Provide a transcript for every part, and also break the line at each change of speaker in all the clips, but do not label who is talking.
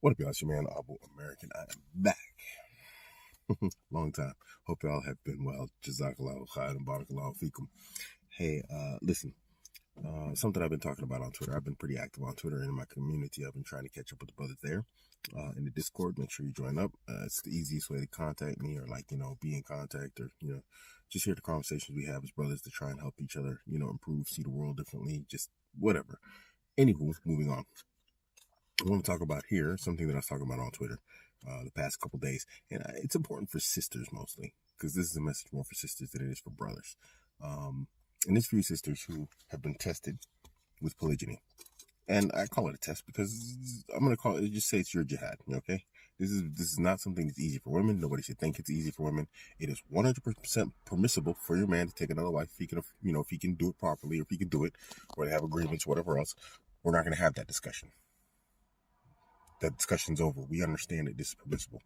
What up, y'all? It's your man, Abuamerican. I am back. Long time. Hope y'all have been well. Jazakallahu khairan, barakallahu fikum. Hey, listen. Something I've been talking about on Twitter. I've been pretty active on Twitter and in my community. I've been trying to catch up with the brothers there. In the Discord, make sure you join up. It's the easiest way to contact me or be in contact or, just hear the conversations we have as brothers to try and help each other, improve, see the world differently, just whatever. Anywho, moving on. I want to talk about here something that I was talking about on Twitter the past couple days, and it's important for sisters mostly because this is a message more for sisters than it is for brothers. And there's few sisters who have been tested with polygyny, and I call it a test because I'm gonna call it. Just say it's your jihad, okay? This is not something that's easy for women. Nobody should think it's easy for women. It is 100% permissible for your man to take another wife if he can, if he can do it properly, or if he can do it, or to have agreements, whatever else. We're not gonna have that discussion. That discussion's over. We understand that this is permissible.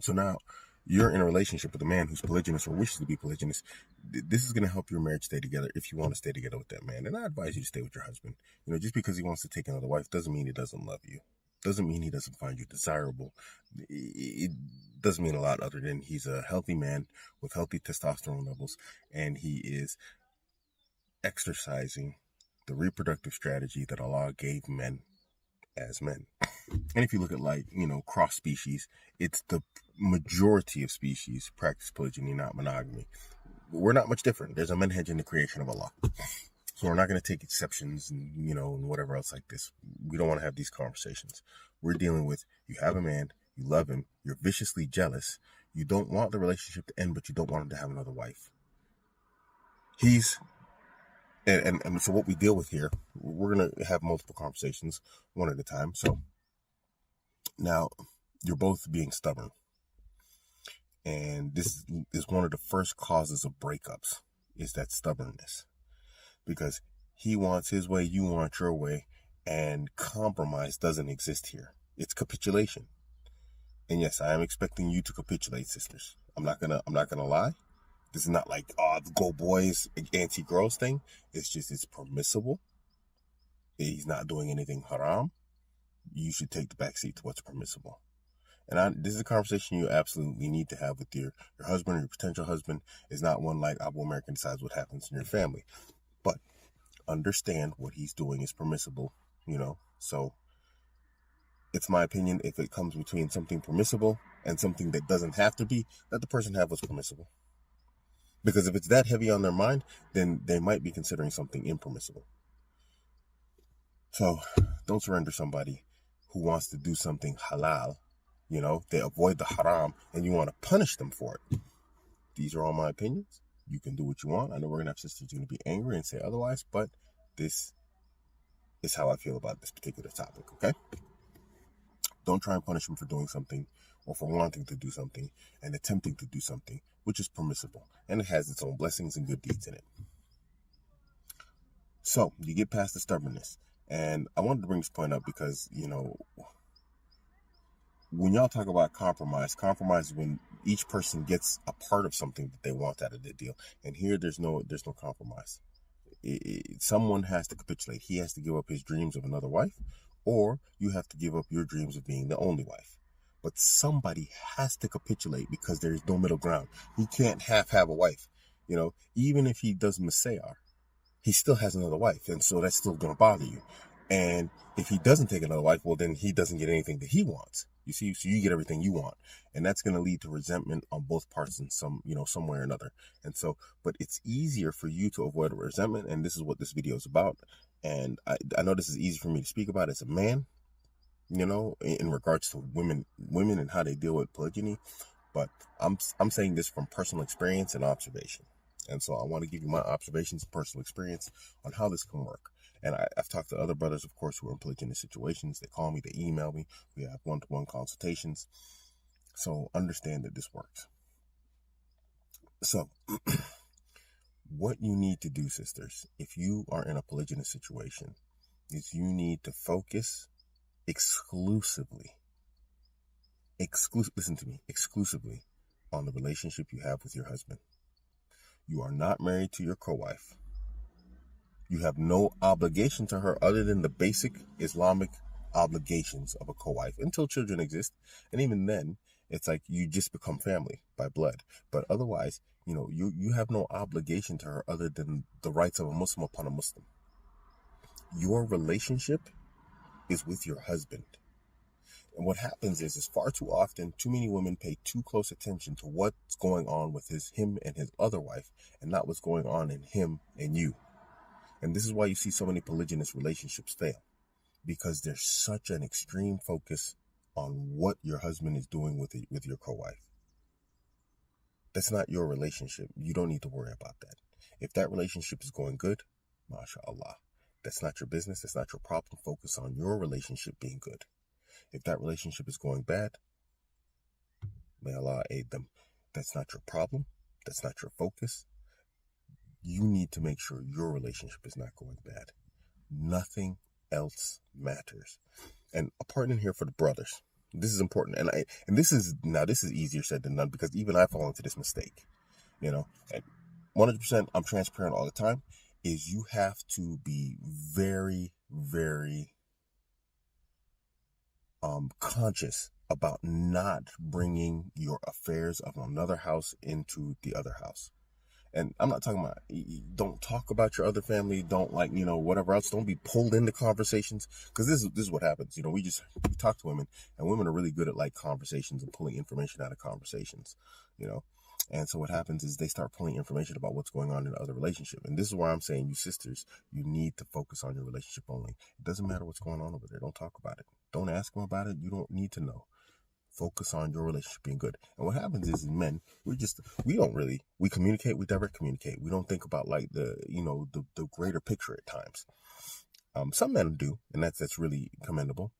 So now you're in a relationship with a man who's polygynous or wishes to be polygynous. This is going to help your marriage stay together if you want to stay together with that man. And I advise you to stay with your husband. Just because he wants to take another wife doesn't mean he doesn't love you. Doesn't mean he doesn't find you desirable. It doesn't mean a lot other than he's a healthy man with healthy testosterone levels, and he is exercising the reproductive strategy that Allah gave men as men. And if you look at cross species, it's the majority of species practice polygyny, not monogamy. We're not much different. There's a manhaj in the creation of Allah. So we're not going to take exceptions and whatever else like this. We don't want to have these conversations. We're dealing with, you have a man, you love him, you're viciously jealous, you don't want the relationship to end, but you don't want him to have another wife. And so what we deal with here, we're going to have multiple conversations, one at a time. So now you're both being stubborn. And this is one of the first causes of breakups, is that stubbornness. Because he wants his way, you want your way, and compromise doesn't exist here. It's capitulation. And yes, I am expecting you to capitulate, sisters. I'm not gonna lie. This is not like, the go boys, anti-girls thing. It's permissible. He's not doing anything haram. You should take the backseat to what's permissible. And this is a conversation you absolutely need to have with your husband or your potential husband. Is not one like Abuamerican decides what happens in your family. But understand what he's doing is permissible, So it's my opinion, if it comes between something permissible and something that doesn't have to be, let the person have what's permissible. Because if it's that heavy on their mind, then they might be considering something impermissible. So don't surrender somebody who wants to do something halal. They avoid the haram and you want to punish them for it. These are all my opinions. You can do what you want. I know we're going to have sisters who are going to be angry and say otherwise, but this is how I feel about this particular topic, okay? Don't try and punish them for doing something or for wanting to do something and attempting to do something, which is permissible. And it has its own blessings and good deeds in it. So you get past the stubbornness. And I wanted to bring this point up because, when y'all talk about compromise is when each person gets a part of something that they want out of the deal. And here there's no compromise. Someone has to capitulate. He has to give up his dreams of another wife, or you have to give up your dreams of being the only wife. But somebody has to capitulate because there is no middle ground. He can't have a wife. Even if he does Messiah, he still has another wife. And so that's still going to bother you. And if he doesn't take another wife, well, then he doesn't get anything that he wants. You see, so you get everything you want. And that's going to lead to resentment on both parts in some way or another. And so, but it's easier for you to avoid resentment. And this is what this video is about. And I know this is easy for me to speak about as a man, in regards to women and how they deal with polygyny. But I'm saying this from personal experience and observation. And so I want to give you my observations and personal experience on how this can work. And I've talked to other brothers, of course, who are in polygynous situations. They call me, they email me. We have one-to-one consultations. So understand that this works. So what you need to do, sisters, if you are in a polygynous situation, is you need to focus exclusively on the relationship you have with your husband. You are not married to your co-wife. You have no obligation to her other than the basic Islamic obligations of a co-wife until children exist. And even then, it's like you just become family by blood. But otherwise, you have no obligation to her other than the rights of a Muslim upon a Muslim. Your relationship is with your husband. And what happens is far too often, too many women pay too close attention to what's going on with him and his other wife, and not what's going on in him and you. And this is why you see so many polygynous relationships fail, because there's such an extreme focus on what your husband is doing with your co-wife. That's not your relationship. You don't need to worry about that. If that relationship is going good, mashallah. That's not your business. That's not your problem. Focus on your relationship being good. If that relationship is going bad, may Allah aid them. That's not your problem. That's not your focus. You need to make sure your relationship is not going bad. Nothing else matters. And a part in here for the brothers. This is important. And this is easier said than done, because even I fall into this mistake. And 100%, I'm transparent all the time, is you have to be very, very conscious about not bringing your affairs of another house into the other house. And I'm not talking about, don't talk about your other family, don't whatever else, don't be pulled into conversations, because this is what happens. We talk to women, and women are really good at conversations and pulling information out of conversations, and so what happens is they start pulling information about what's going on in the other relationship. And this is why I'm saying, you sisters, you need to focus on your relationship only. It doesn't matter what's going on over there. Don't talk about it. Don't ask them about it. You don't need to know. Focus on your relationship being good. And what happens is, men, we communicate, we direct communicate. We don't think about the greater picture at times. Some men do, and that's really commendable.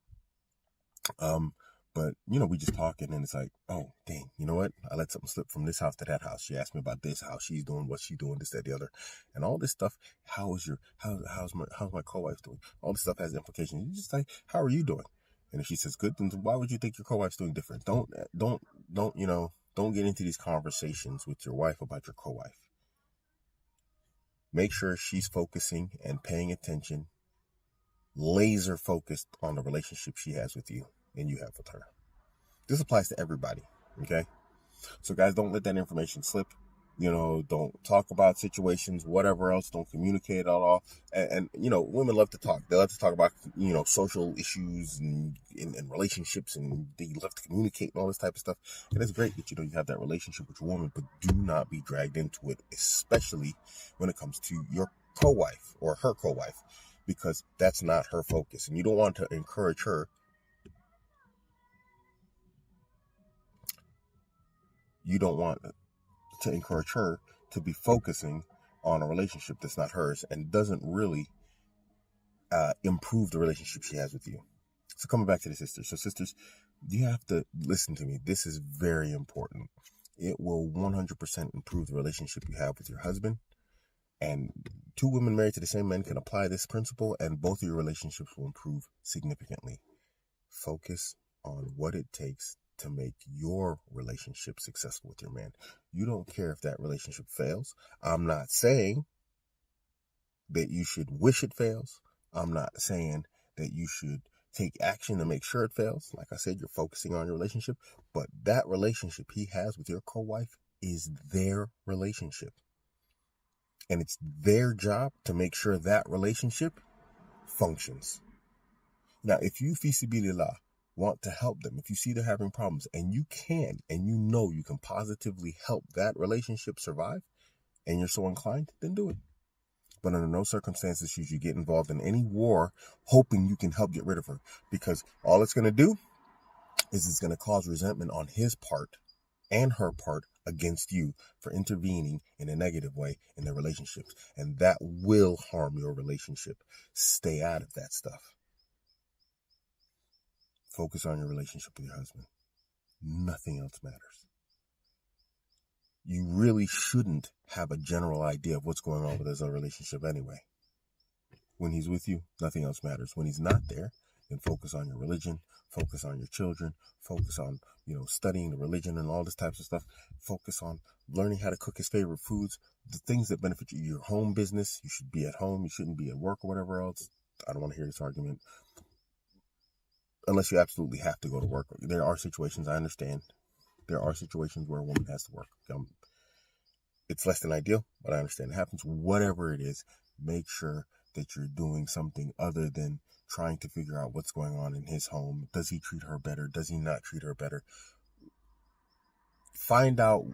But we just talking, and it's like, oh dang, you know what? I let something slip from this house to that house. She asked me about this, how she's doing, what she's doing, this, that, the other, and all this stuff. How's my co-wife doing? All this stuff has implications. You just like, how are you doing? And if she says good, then why would you think your co-wife's doing different? Don't get into these conversations with your wife about your co-wife. Make sure she's focusing and paying attention, laser focused on the relationship she has with you and you have with her. This applies to everybody, okay? So guys, don't let that information slip. Don't talk about situations, whatever else. Don't communicate at all. And women love to talk. They love to talk about, social issues and relationships, and they love to communicate and all this type of stuff. And it's great that, you have that relationship with your woman, but do not be dragged into it, especially when it comes to your co-wife or her co-wife, because that's not her focus. And you don't want to encourage her. You don't want to encourage her to be focusing on a relationship that's not hers and doesn't really improve the relationship she has with you. So coming back to the sisters. So sisters, you have to listen to me. This is very important. It will 100% improve the relationship you have with your husband. And two women married to the same man can apply this principle, and both of your relationships will improve significantly. Focus on what it takes to make your relationship successful with your man. You don't care if that relationship fails. I'm not saying that you should wish it fails. I'm not saying that you should take action to make sure it fails. Like I said, you're focusing on your relationship, but that relationship he has with your co-wife is their relationship. And it's their job to make sure that relationship functions. Now, if you, fi sabilillah, want to help them, if you see they're having problems, and you can, and you can positively help that relationship survive, and you're so inclined, then do it. But under no circumstances should you get involved in any war hoping you can help get rid of her, because all it's going to do is it's going to cause resentment on his part and her part against you for intervening in a negative way in their relationships. And that will harm your relationship. Stay out of that stuff. Focus on your relationship with your husband. Nothing else matters. You really shouldn't have a general idea of what's going on with his other relationship anyway. When he's with you, nothing else matters. When he's not there, then focus on your religion, focus on your children, focus on, studying the religion and all this types of stuff. Focus on learning how to cook his favorite foods, the things that benefit you, your home business. You should be at home. You shouldn't be at work or whatever else. I don't want to hear this argument. unless you absolutely have to go to work. There are situations, I understand. There are situations where a woman has to work. It's less than ideal, but I understand it happens. Whatever it is, make sure that you're doing something other than trying to figure out what's going on in his home. Does he treat her better? Does he not treat her better? Find out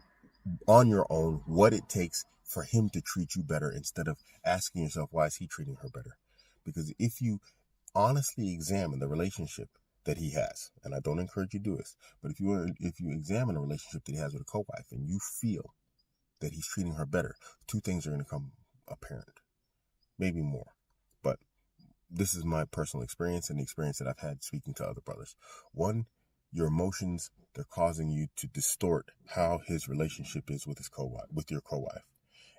on your own what it takes for him to treat you better instead of asking yourself, why is he treating her better? Because if you honestly examine the relationship that he has, and I don't encourage you to do this, but if you examine a relationship that he has with a co-wife and you feel that he's treating her better, two things are going to come apparent, maybe more. But this is my personal experience and the experience that I've had speaking to other brothers. One, your emotions, they're causing you to distort how his relationship is with your co-wife.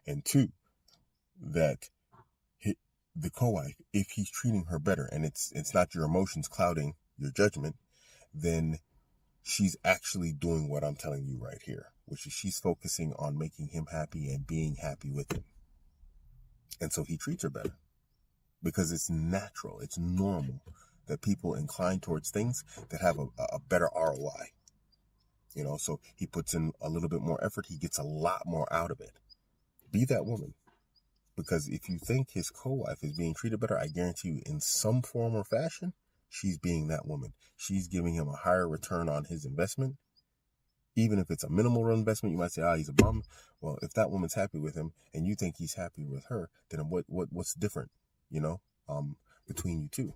And two, that the co-wife, if he's treating her better and it's not your emotions clouding your judgment, then she's actually doing what I'm telling you right here, which is she's focusing on making him happy and being happy with him. And so he treats her better because it's natural, it's normal that people incline towards things that have a better ROI. So he puts in a little bit more effort, he gets a lot more out of it. Be that woman. Because if you think his co-wife is being treated better, I guarantee you in some form or fashion, she's being that woman. She's giving him a higher return on his investment. Even if it's a minimal investment, you might say, he's a bum. Well, if that woman's happy with him and you think he's happy with her, then what's different, between you two?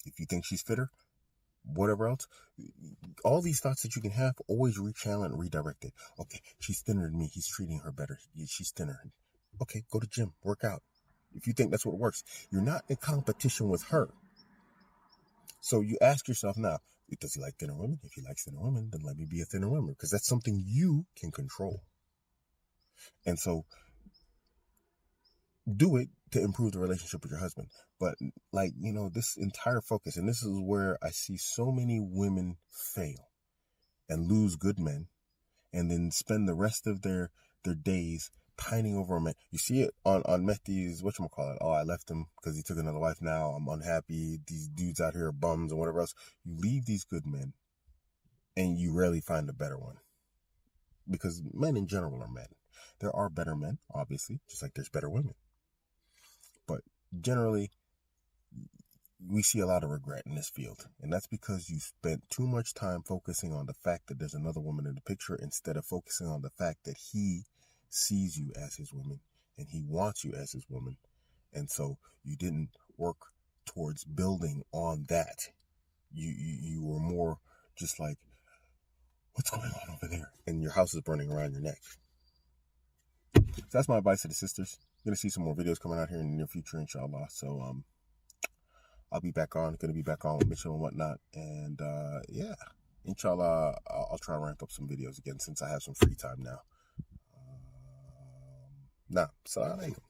If you think she's fitter, whatever else, all these thoughts that you can have, always rechannel and redirect it. Okay, she's thinner than me. He's treating her better. She's thinner. Okay, go to gym, work out. If you think that's what works, you're not in competition with her. So you ask yourself now, does he like thinner women? If he likes thinner women, then let me be a thinner woman, because that's something you can control. And so do it to improve the relationship with your husband. But this entire focus, and this is where I see so many women fail and lose good men, and then spend the rest of their days pining over a man. You see it on Mehdi's, whatchamacallit, I left him because he took another wife, now I'm unhappy, these dudes out here are bums and whatever else. You leave these good men and you rarely find a better one, because men in general are men. There are better men, obviously, just like there's better women, but generally we see a lot of regret in this field, and that's because you spent too much time focusing on the fact that there's another woman in the picture instead of focusing on the fact that he sees you as his woman and he wants you as his woman. And so you didn't work towards building on that. You were more just like, what's going on over there? And your house is burning around your neck. So that's my advice to the sisters. You're gonna see some more videos coming out here in the near future, inshallah. So I'll be back on, going to be back on with Mitchell and whatnot. And inshallah, I'll try to ramp up some videos again since I have some free time now. Assalamu alaikum.